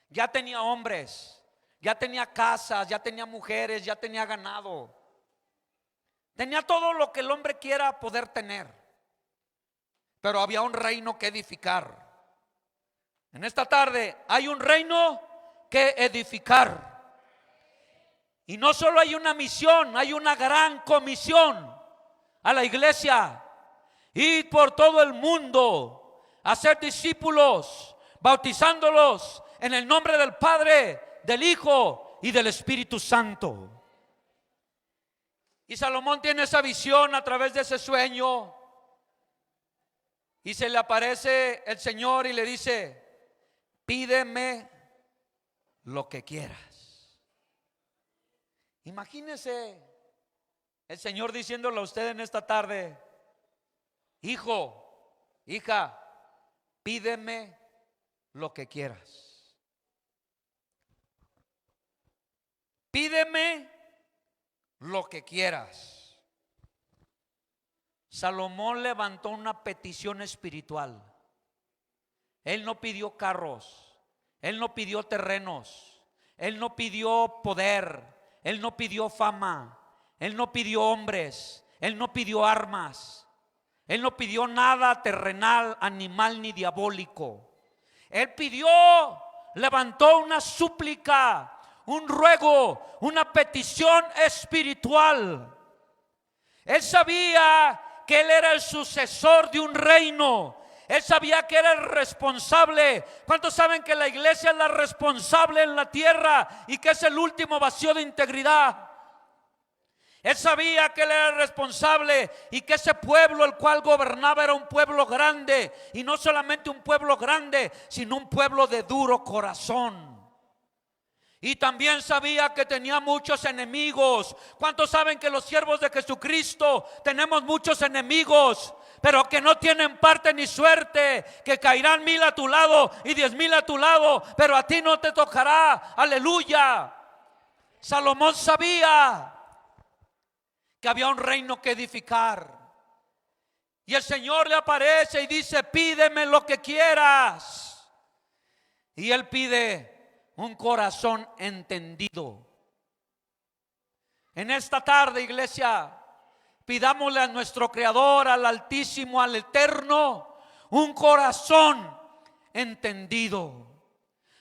ya tenía hombres, ya tenía casas, ya tenía mujeres, ya tenía ganado. Tenía todo lo que el hombre quiera poder tener. Pero había un reino que edificar. En esta tarde hay un reino que edificar. Y no solo hay una misión, hay una gran comisión a la iglesia: ir por todo el mundo, hacer discípulos, bautizándolos en el nombre del Padre, del Hijo y del Espíritu Santo. Y Salomón tiene esa visión a través de ese sueño. Y se le aparece el Señor y le dice: pídeme lo que quieras. Imagínese el Señor diciéndole a usted en esta tarde: hijo, hija, pídeme lo que quieras. Pídeme lo que quieras. Salomón levantó una petición espiritual. Él no pidió carros, él no pidió terrenos, él no pidió poder, él no pidió fama, él no pidió hombres, él no pidió armas, él no pidió nada terrenal, animal ni diabólico. Él pidió, levantó una súplica, un ruego, una petición espiritual. Él sabía que él era el sucesor de un reino. Él sabía que era el responsable. ¿Cuántos saben que la iglesia es la responsable en la tierra y que es el último vacío de integridad? Él sabía que él era el responsable y que ese pueblo el cual gobernaba era un pueblo grande, y no solamente un pueblo grande, sino un pueblo de duro corazón. Y también sabía que tenía muchos enemigos. ¿Cuántos saben que los siervos de Jesucristo tenemos muchos enemigos, pero que no tienen parte ni suerte? Que caerán 1000 a tu lado y 10,000 a tu lado, pero a ti no te tocará. Aleluya. Salomón sabía que había un reino que edificar. Y el Señor le aparece y dice: pídeme lo que quieras. Y él pide un corazón entendido. En esta tarde, iglesia, pidámosle a nuestro Creador, al Altísimo, al Eterno, un corazón entendido.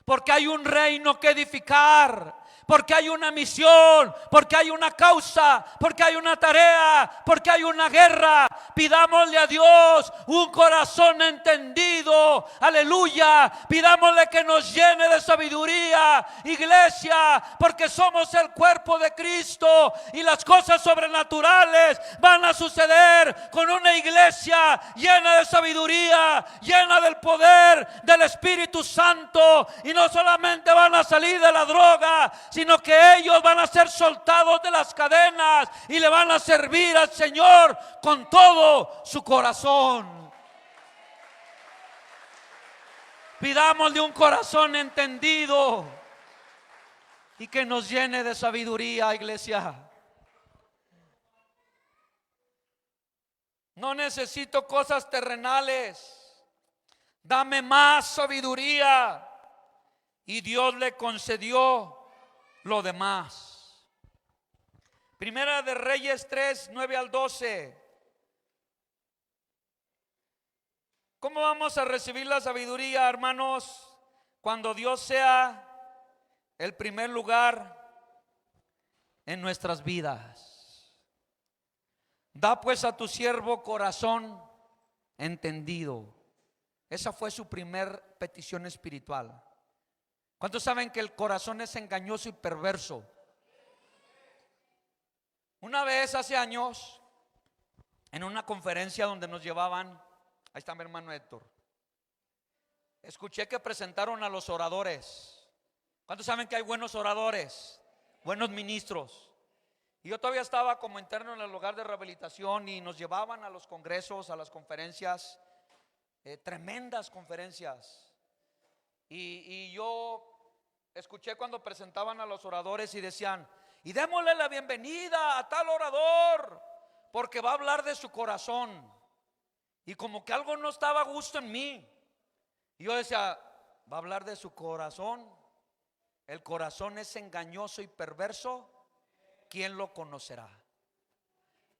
Porque hay un reino que edificar, porque hay una misión, porque hay una causa, porque hay una tarea, porque hay una guerra. Pidámosle a Dios un corazón entendido. Aleluya. Pidámosle que nos llene de sabiduría, iglesia, porque somos el cuerpo de Cristo y las cosas sobrenaturales van a suceder con una iglesia llena de sabiduría, llena del poder del Espíritu Santo. Y no solamente van a salir de la droga, sino que ellos van a ser soltados de las cadenas y le van a servir al Señor con todo su corazón. Pidámosle un corazón entendido y que nos llene de sabiduría, iglesia. No necesito cosas terrenales, dame más sabiduría. Y Dios le concedió lo demás. Primera de Reyes 3, 9 al 12. ¿Cómo vamos a recibir la sabiduría, hermanos? Cuando Dios sea el primer lugar en nuestras vidas. Da pues a tu siervo corazón entendido. Esa fue su primer petición espiritual. ¿Cuántos saben que el corazón es engañoso y perverso? Una vez hace años, en una conferencia donde nos llevaban, ahí está mi hermano Héctor, escuché que presentaron a los oradores. ¿Cuántos saben que hay buenos oradores, buenos ministros? Y yo todavía estaba como interno en el hogar de rehabilitación y nos llevaban a los congresos, a las conferencias, tremendas conferencias. Y yo escuché cuando presentaban a los oradores y decían: y démosle la bienvenida a tal orador, porque va a hablar de su corazón. Y como que algo no estaba a gusto en mí. Y yo decía: ¿va a hablar de su corazón? El corazón es engañoso y perverso. ¿Quién lo conocerá?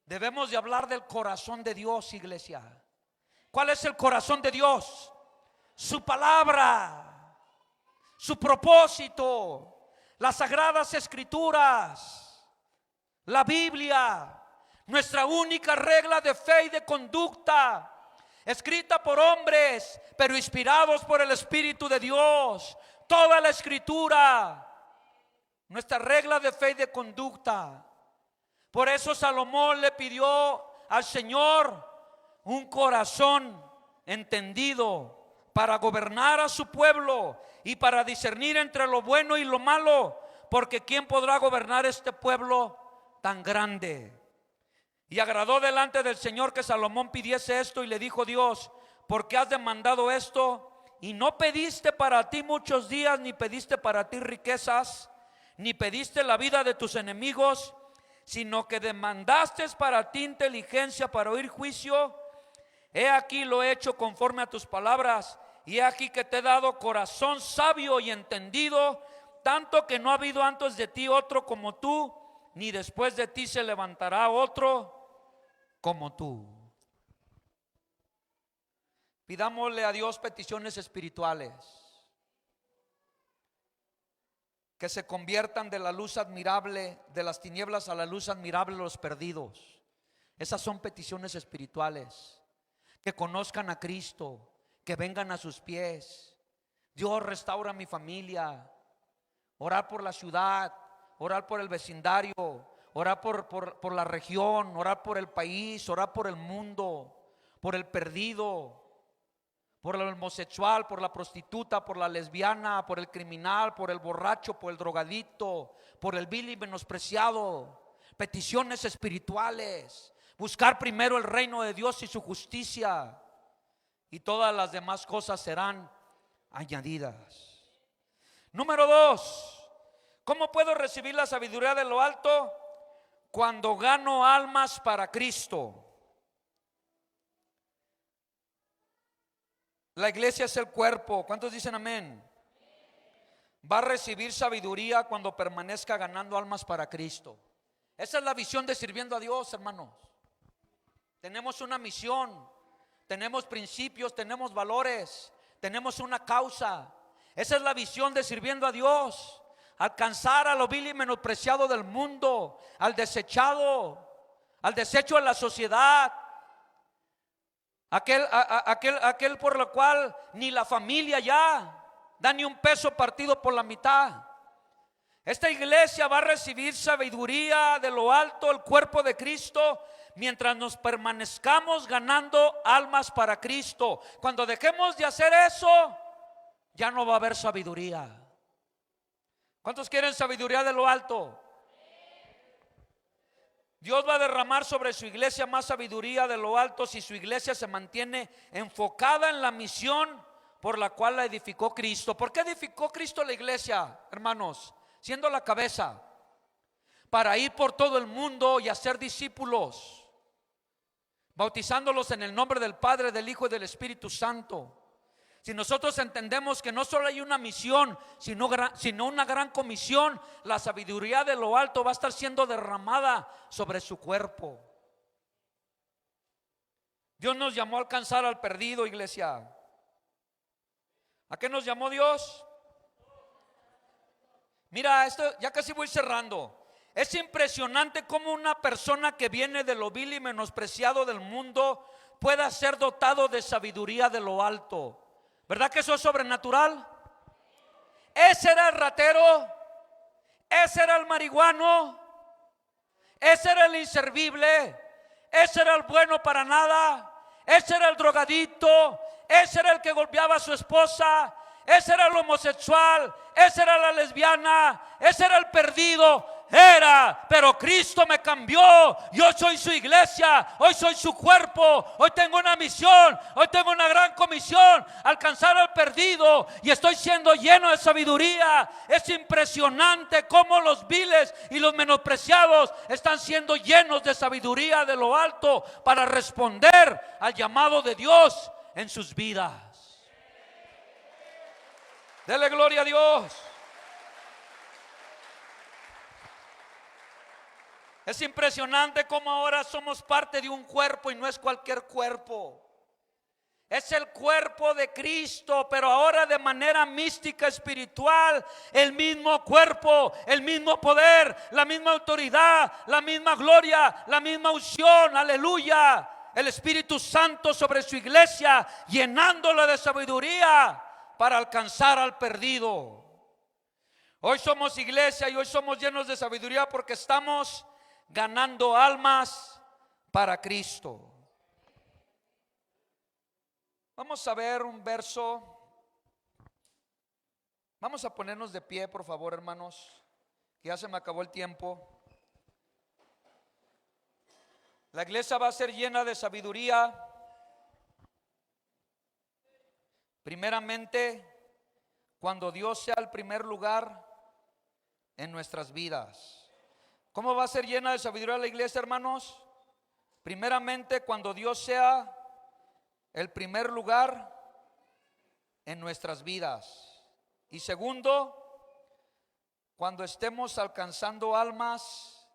Debemos de hablar del corazón de Dios, iglesia. ¿Cuál es el corazón de Dios? Su palabra, su propósito, las sagradas escrituras, la Biblia, nuestra única regla de fe y de conducta, escrita por hombres, pero inspirados por el Espíritu de Dios. Toda la escritura, nuestra regla de fe y de conducta. Por eso Salomón le pidió al Señor un corazón entendido para gobernar a su pueblo y para discernir entre lo bueno y lo malo, porque ¿quién podrá gobernar este pueblo tan grande? Y agradó delante del Señor que Salomón pidiese esto, y le dijo Dios: ¿por qué has demandado esto? Y no pediste para ti muchos días, ni pediste para ti riquezas, ni pediste la vida de tus enemigos, sino que demandaste para ti inteligencia para oír juicio. He aquí lo he hecho conforme a tus palabras, y he aquí que te he dado corazón sabio y entendido, tanto que no ha habido antes de ti otro como tú, ni después de ti se levantará otro como tú. Pidámosle a Dios peticiones espirituales que se conviertan de la luz admirable, de las tinieblas a la luz admirable de los perdidos. Esas son peticiones espirituales. Que conozcan a Cristo, que vengan a sus pies. Dios, restaura mi familia. Orar por la ciudad, orar por el vecindario, orar por la región, orar por el país, orar por el mundo, por el perdido, por el homosexual, por la prostituta, por la lesbiana, por el criminal, por el borracho, por el drogadicto, por el vil y menospreciado. Peticiones espirituales. Buscar primero el reino de Dios y su justicia, y todas las demás cosas serán añadidas. Número 2, ¿cómo puedo recibir la sabiduría de lo alto? Cuando gano almas para Cristo. La iglesia es el cuerpo. ¿Cuántos dicen amén? Va a recibir sabiduría cuando permanezca ganando almas para Cristo. Esa es la visión de sirviendo a Dios, hermanos. Tenemos una misión, tenemos principios, tenemos valores, tenemos una causa. Esa es la visión de sirviendo a Dios. Alcanzar a lo vil y menospreciado del mundo, al desechado, al desecho de la sociedad, aquel por lo cual ni la familia ya da ni un peso partido por la mitad. Esta iglesia va a recibir sabiduría de lo alto, el cuerpo de Cristo, mientras nos permanezcamos ganando almas para Cristo. Cuando dejemos de hacer eso, ya no va a haber sabiduría. ¿Cuántos quieren sabiduría de lo alto? Dios va a derramar sobre su iglesia más sabiduría de lo alto si su iglesia se mantiene enfocada en la misión por la cual la edificó Cristo. ¿Por qué edificó Cristo la iglesia, hermanos? Siendo la cabeza, para ir por todo el mundo y hacer discípulos, bautizándolos en el nombre del Padre, del Hijo y del Espíritu Santo. Si nosotros entendemos que no solo hay una misión, sino una gran comisión, la sabiduría de lo alto va a estar siendo derramada sobre su cuerpo. Dios nos llamó a alcanzar al perdido, iglesia. ¿A qué nos llamó Dios? Mira, esto ya casi voy cerrando. Es impresionante cómo una persona que viene de lo vil y menospreciado del mundo pueda ser dotado de sabiduría de lo alto. ¿Verdad que eso es sobrenatural? Ese era el ratero, ese era el marihuano, ese era el inservible, ese era el bueno para nada, ese era el drogadito, ese era el que golpeaba a su esposa, ese era el homosexual, ese era la lesbiana, ese era el perdido. Pero Cristo me cambió. Yo soy su iglesia, hoy soy su cuerpo, hoy tengo una misión, hoy tengo una gran comisión, alcanzar al perdido, y estoy siendo lleno de sabiduría. Es impresionante cómo los viles y los menospreciados están siendo llenos de sabiduría de lo alto para responder al llamado de Dios en sus vidas. Dele gloria a Dios. Es impresionante cómo ahora somos parte de un cuerpo, y no es cualquier cuerpo. Es el cuerpo de Cristo, pero ahora de manera mística, espiritual. El mismo cuerpo, el mismo poder, la misma autoridad, la misma gloria, la misma unción. Aleluya. El Espíritu Santo sobre su iglesia, llenándola de sabiduría para alcanzar al perdido. Hoy somos iglesia y hoy somos llenos de sabiduría porque estamos ganando almas para Cristo. Vamos a ver un verso. Vamos a ponernos de pie, por favor, hermanos, que ya se me acabó el tiempo. La iglesia va a ser llena de sabiduría, primeramente, cuando Dios sea el primer lugar en nuestras vidas. ¿Cómo va a ser llena de sabiduría la iglesia, hermanos? Primeramente, cuando Dios sea el primer lugar en nuestras vidas. Y segundo, cuando estemos alcanzando almas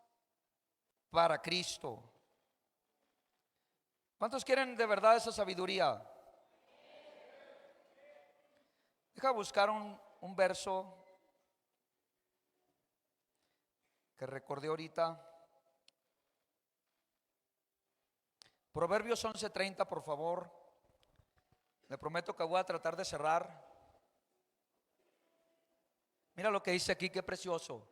para Cristo. ¿Cuántos quieren de verdad esa sabiduría? Deja buscar un verso que recordé ahorita. Proverbios 11:30, por favor. Le prometo que voy a tratar de cerrar. Mira lo que dice aquí, qué precioso.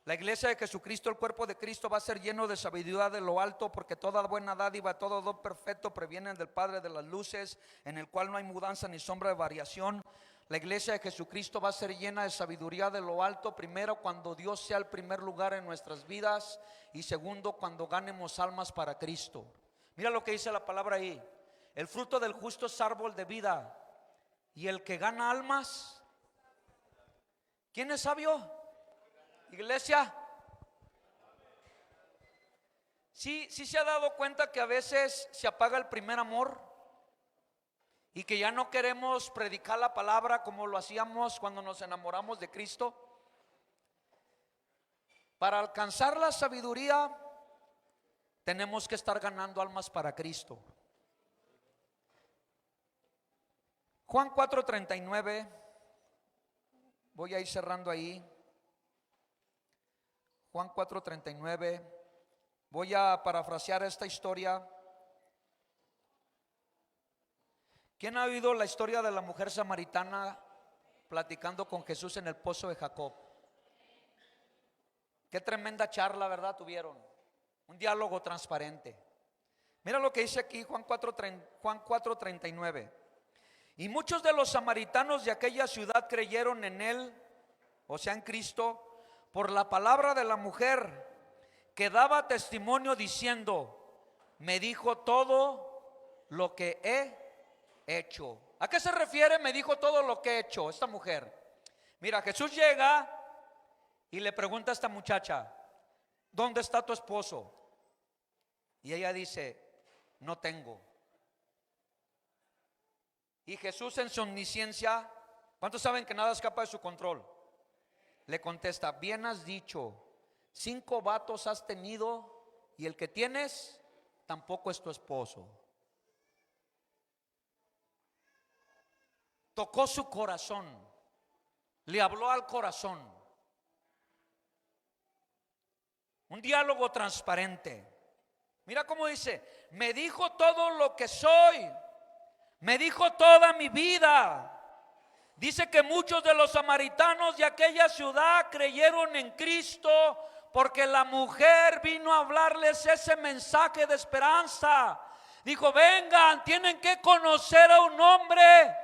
La iglesia de Jesucristo, el cuerpo de Cristo, va a ser lleno de sabiduría de lo alto, porque toda buena dádiva, todo don perfecto provienen del Padre de las luces, en el cual no hay mudanza ni sombra de variación. La iglesia de Jesucristo va a ser llena de sabiduría de lo alto, primero cuando Dios sea el primer lugar en nuestras vidas, y segundo cuando ganemos almas para Cristo. Mira lo que dice la palabra ahí: el fruto del justo es árbol de vida, y el que gana almas, ¿quién es sabio? Iglesia. Sí se ha dado cuenta que a veces se apaga el primer amor y que ya no queremos predicar la palabra como lo hacíamos cuando nos enamoramos de Cristo. Para alcanzar la sabiduría tenemos que estar ganando almas para Cristo. Juan 4:39, voy a ir cerrando ahí. Juan 4:39, voy a parafrasear esta historia. ¿Quién ha oído la historia de la mujer samaritana platicando con Jesús en el pozo de Jacob? Qué tremenda charla, ¿verdad? Tuvieron un diálogo transparente. Mira lo que dice aquí Juan 4:39. Y muchos de los samaritanos de aquella ciudad creyeron en él, o sea en Cristo, por la palabra de la mujer que daba testimonio diciendo: me dijo todo lo que he hecho. ¿A qué se refiere? Me dijo todo lo que he hecho esta mujer. Mira, Jesús llega y le pregunta a esta muchacha: ¿dónde está tu esposo? Y ella dice: no tengo. Y Jesús, en su omnisciencia, ¿cuántos saben que nada escapa de su control? Le contesta: bien has dicho, 5 vatos has tenido y el que tienes tampoco es tu esposo. tocó su corazón, le habló al corazón. Un diálogo transparente. Mira cómo dice: me dijo todo lo que soy, me dijo toda mi vida. Dice que muchos de los samaritanos de aquella ciudad creyeron en Cristo porque la mujer vino a hablarles ese mensaje de esperanza. Dijo: vengan, tienen que conocer a un hombre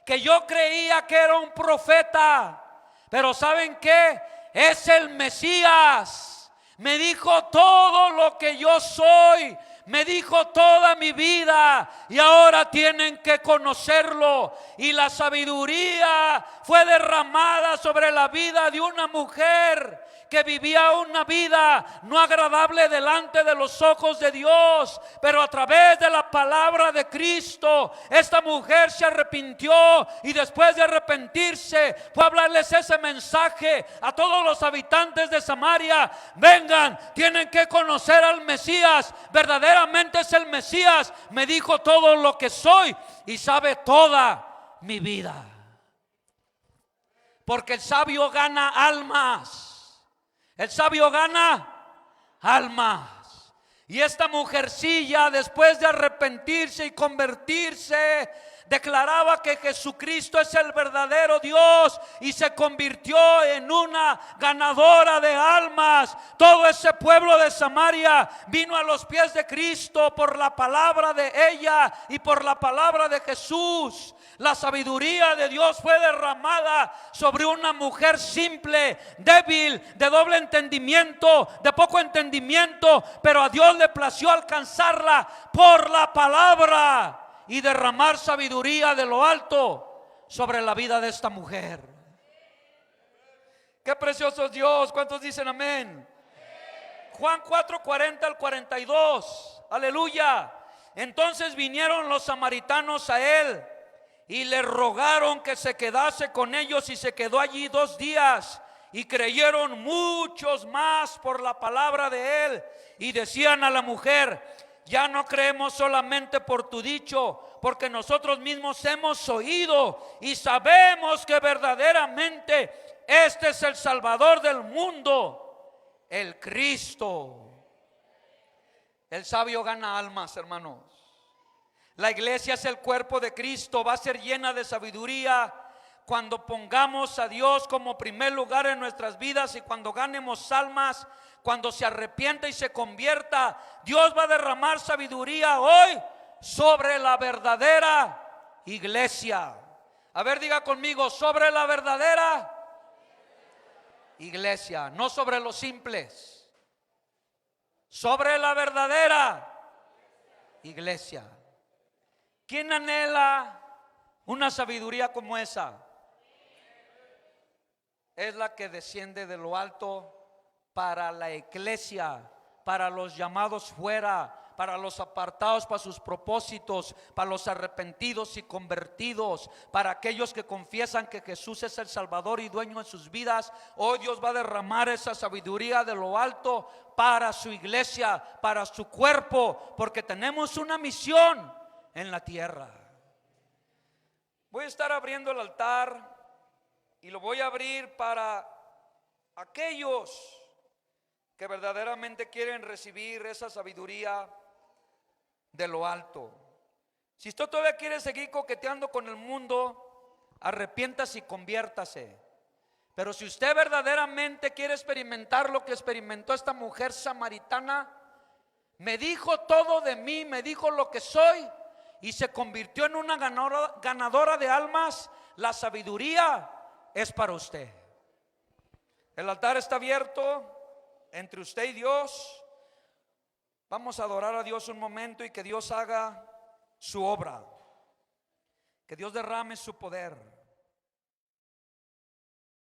que yo creía que era un profeta, pero ¿saben qué? Es el Mesías. Me dijo todo lo que yo soy, me dijo toda mi vida, y ahora tienen que conocerlo. Y la sabiduría fue derramada sobre la vida de una mujer que vivía una vida no agradable delante de los ojos de Dios, pero a través de la palabra de Cristo, esta mujer se arrepintió, y después de arrepentirse fue a hablarles ese mensaje a todos los habitantes de Samaria: vengan, tienen que conocer al Mesías, verdaderamente es el Mesías, me dijo todo lo que soy y sabe toda mi vida. Porque el sabio gana almas. El sabio gana almas. Y esta mujercilla, después de arrepentirse y convertirse, declaraba que Jesucristo es el verdadero Dios, y se convirtió en una ganadora de almas. Todo ese pueblo de Samaria vino a los pies de Cristo por la palabra de ella y por la palabra de Jesús. La sabiduría de Dios fue derramada sobre una mujer simple, débil, de doble entendimiento, de poco entendimiento, pero a Dios le plació alcanzarla por la palabra y derramar sabiduría de lo alto sobre la vida de esta mujer. Qué precioso es Dios. ¿Cuántos dicen amén? Juan 4:40 al 42. Aleluya. Entonces vinieron los samaritanos a él y le rogaron que se quedase con ellos, y se quedó allí 2 días. Y creyeron muchos más por la palabra de él, y decían a la mujer: ya no creemos solamente por tu dicho, porque nosotros mismos hemos oído y sabemos que verdaderamente este es el Salvador del mundo, el Cristo. El sabio gana almas, hermanos. La iglesia es el cuerpo de Cristo. Va a ser llena de sabiduría cuando pongamos a Dios como primer lugar en nuestras vidas, y cuando ganemos almas, cuando se arrepienta y se convierta. Dios va a derramar sabiduría hoy sobre la verdadera iglesia. A ver, diga conmigo: sobre la verdadera iglesia, no sobre los simples, sobre la verdadera iglesia. ¿Quién anhela una sabiduría como esa? Es la que desciende de lo alto para la iglesia, para los llamados fuera, para los apartados para sus propósitos, para los arrepentidos y convertidos, para aquellos que confiesan que Jesús es el Salvador y dueño en sus vidas. Hoy Dios va a derramar esa sabiduría de lo alto para su iglesia, para su cuerpo, porque tenemos una misión en la tierra. Voy a estar abriendo el altar, y lo voy a abrir para aquellos que verdaderamente quieren recibir esa sabiduría de lo alto. Si usted todavía quiere seguir coqueteando con el mundo, arrepiéntase y conviértase. Pero si usted verdaderamente quiere experimentar lo que experimentó esta mujer samaritana, me dijo todo de mí, me dijo lo que soy, y se convirtió en una ganadora de almas. La sabiduría es para usted. El altar está abierto entre usted y Dios. Vamos a adorar a Dios un momento, y que Dios haga su obra, que Dios derrame su poder.